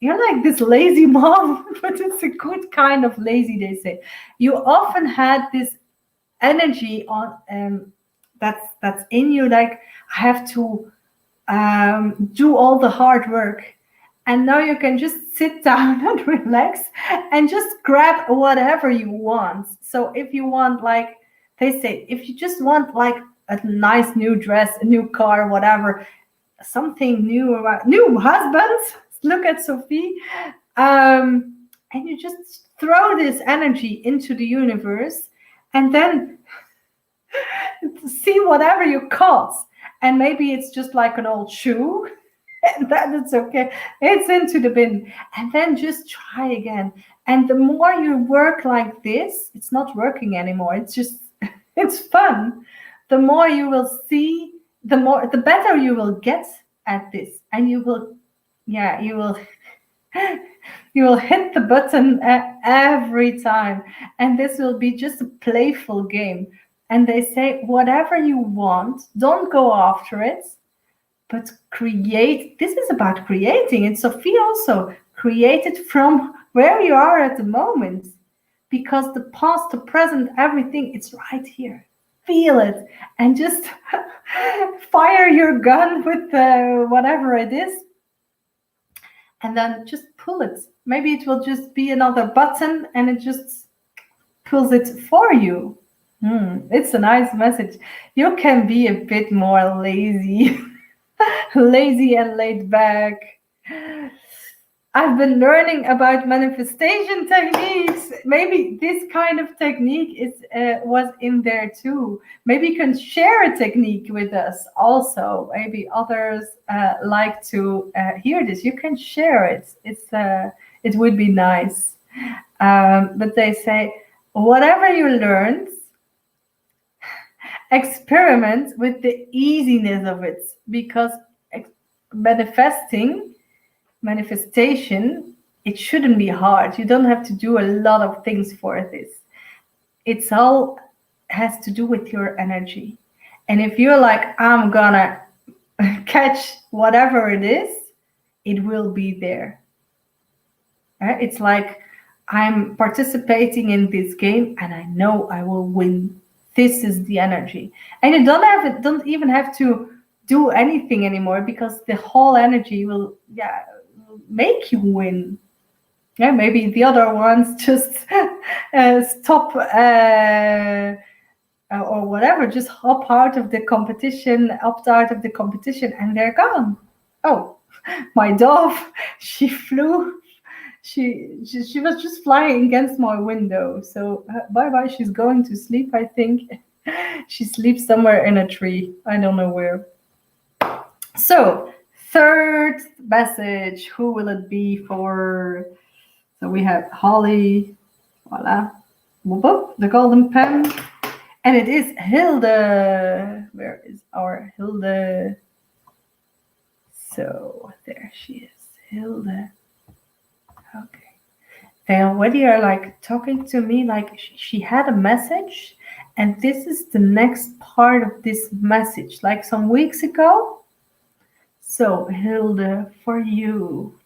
you're like this lazy mom, but it's a good kind of lazy, they say. You often had this energy on that's in you, like, I have to do all the hard work, and now you can just sit down and relax and just grab whatever you want. So if you want, like they say, if you just want like a nice new dress, a new car, whatever, something new, about new husbands, look at Sophie, and you just throw this energy into the universe, and then see whatever you caught. And maybe it's just like an old shoe, and that it's okay, it's into the bin, and then just try again. And the more you work like this, it's not working anymore, it's just it's fun. The more you will see, the better you will get at this, and you will you will hit the button every time, and this will be just a playful game. And they say, whatever you want, don't go after it, but create. This is about creating. And Sophie also created from where you are at the moment, because the past, the present, everything, it's right here. Feel it, and just fire your gun with whatever it is, and then just pull it. Maybe it will just be another button, and it just pulls it for you. It's a nice message. You can be a bit more lazy, lazy and laid back. I've been learning about manifestation techniques. Maybe this kind of technique was in there too. Maybe you can share a technique with us also. Maybe others like to hear this. You can share it. It would be nice. But they say, whatever you learned, experiment with the easiness of it, because manifestation, it shouldn't be hard. You don't have to do a lot of things for this. It's all has to do with your energy. And if you're like, I'm gonna catch whatever it is, it will be there. It's like, I'm participating in this game and I know I will win. This is the energy. And you don't even have to do anything anymore, because the whole energy will make you win. Yeah, maybe the other ones just stop or whatever, just opt out of the competition, and they're gone. Oh, my dove, she flew. She was just flying against my window. So bye bye. She's going to sleep, I think. She sleeps somewhere in a tree. I don't know where. So third message. Who will it be for? So we have Holly. Voila. The golden pen. And it is Hilde. Where is our Hilde? So there she is. Hilde. Okay. They already are like talking to me like she had a message, and this is the next part of this message, like some weeks ago. So Hilde, for you.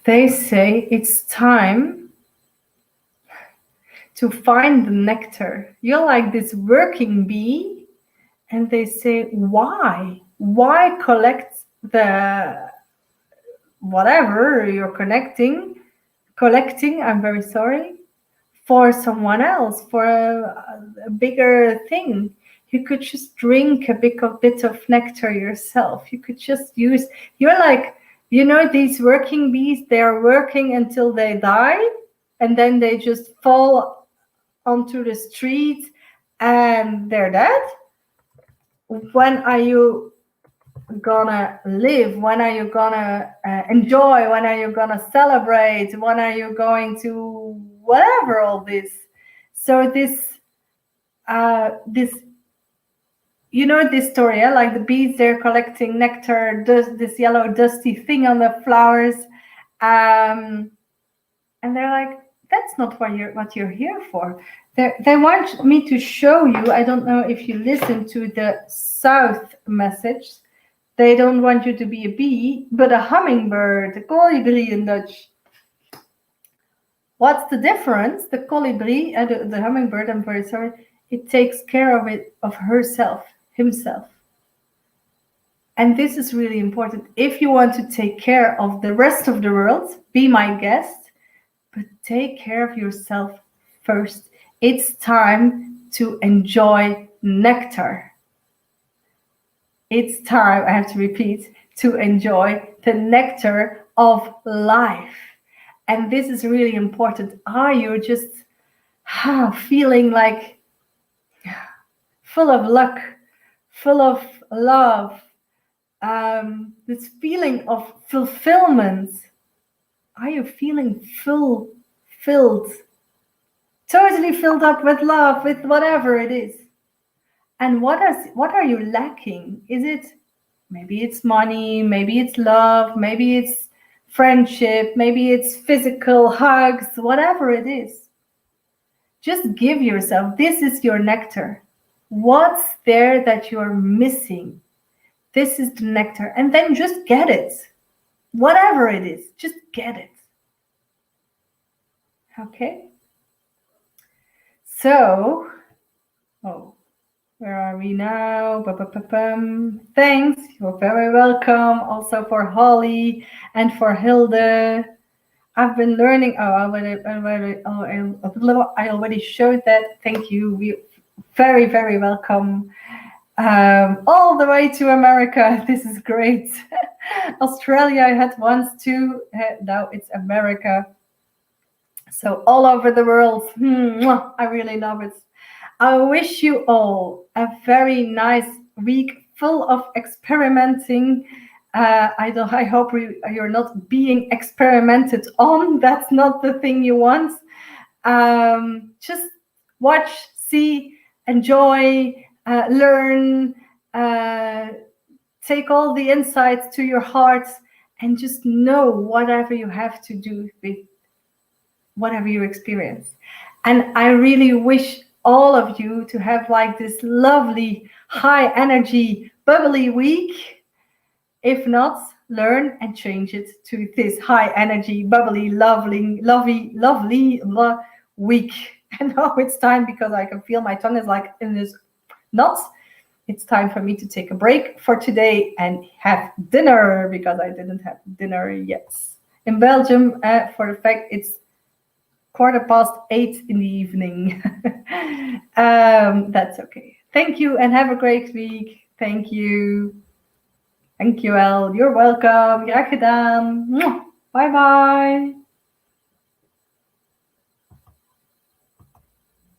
They say it's time to find the nectar. You're like this working bee, and they say, why? Why collect the whatever you're collecting, I'm very sorry, for someone else, for a bigger thing? You could just drink a bit of nectar yourself. You could just use, you're like, these working bees, they're working until they die, and then they just fall onto the street and they're dead. When are you gonna live? When are you gonna enjoy? When are you gonna celebrate? When are you going to whatever all this? So this this story, like the bees, they're collecting nectar, this yellow dusty thing on the flowers, and they're like, that's not what you're here for. They want me to show you. I don't know if you listen to the South message. They don't want you to be a bee, but a hummingbird, a colibri in Dutch. What's the difference? The colibri, the hummingbird, I'm very sorry, it takes care of himself. And this is really important. If you want to take care of the rest of the world, be my guest, but take care of yourself first. It's time to enjoy nectar. It's time, I have to repeat, to enjoy the nectar of life. And this is really important. Are you just feeling like full of luck, full of love, this feeling of fulfillment? Are you feeling filled, totally filled up with love, with whatever it is? And what are you lacking? Is it, maybe it's money, maybe it's love, maybe it's friendship, maybe it's physical hugs, whatever it is. Just give yourself, this is your nectar. What's there that you're missing? This is the nectar. And then just get it. Whatever it is, just get it. Okay? So, where are we now? Thanks. You're very welcome. Also for Holly and for Hilde. I've been learning. I already showed that. Thank you. We very, very welcome. All the way to America. This is great. Australia I had once too. Now it's America. So all over the world. I really love it. I wish you all a very nice week full of experimenting. I hope you're not being experimented on. That's not the thing you want. Just watch, see, enjoy, learn, uh, take all the insights to your heart, and just know whatever you have to do with whatever you experience. And I really wish all of you to have like this lovely, high energy, bubbly week. If not, learn and change it to this high energy, bubbly, lovely week. And now it's time, because I can feel my tongue is like in this knot. It's time for me to take a break for today and have dinner, because I didn't have dinner yet. In Belgium, for the fact it's 8:15 in the evening. That's okay. Thank you and have a great week. Thank you. Thank you, El. You're welcome. Graag gedaan. Bye bye.